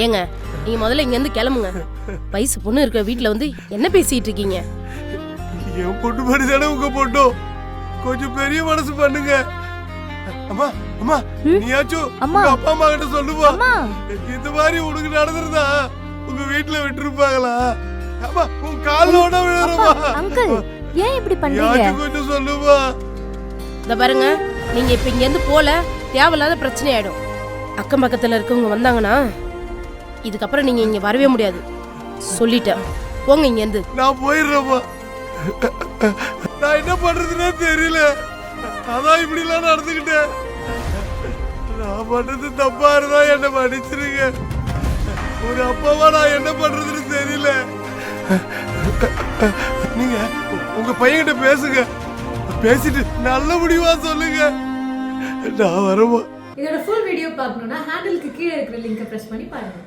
ஏங்க நீங்க முதல்ல இங்க இருந்து கிளம்புங்க. வயசு பொண்ணு இருக்க வீட்டுல வந்து என்ன பேசிட்டு இருக்கீங்க? என் பொண்ணு மாதிரி தானே உங்க பொண்ணும், கொஞ்சம் பெரிய மனசு பண்ணுங்க. அம்மா அம்மா நீயாச்சும் உங்க அப்பா அம்மா கிட்ட சொல்லுவா, இந்த மாதிரி உனக்கு நடந்துருந்தா உங்க வீட்டுல விட்டுருப்பாங்களா? அம்மா உன் காலோட விழுறமா அங்கிள், ஏன் இப்படி பண்றீங்க? கொஞ்சம் சொல்லுவா. இந்த பாருங்க, நீங்க இப்ப இங்க இருந்து போல தேவையில்லாத பிரச்சனை ஆயிடும். அக்கம் பக்கத்துல இருக்கவங்க வந்தாங்கன்னா இதுக்கப்புறம் நீங்க இங்க வரவே முடியாது. சொல்லிட்டேன், போங்க இங்க இருந்து. நான் போயிடுறேம்மா. நான் என்ன பண்றதுன்னே தெரியல, அதான் இப்படி எல்லாம் நடந்துக்கிட்டேன். நான் பண்றது தப்பா இருந்தா என்ன மன்னிச்சிருங்க. ஒரு அப்பாவா நான் என்ன பண்றதுன்னு தெரியல. நீங்க உங்க பையன்கிட்ட பேசுங்க, பேசிட்டு நல்ல முடிவா சொல்லுங்க. நான் வரமா. இதோட ஃபுல் வீடியோ பார்க்கணும்னா ஹேண்டிலுக்கு கீழே இருக்கிற லிங்கை பிரஸ் பண்ணி பாருங்க.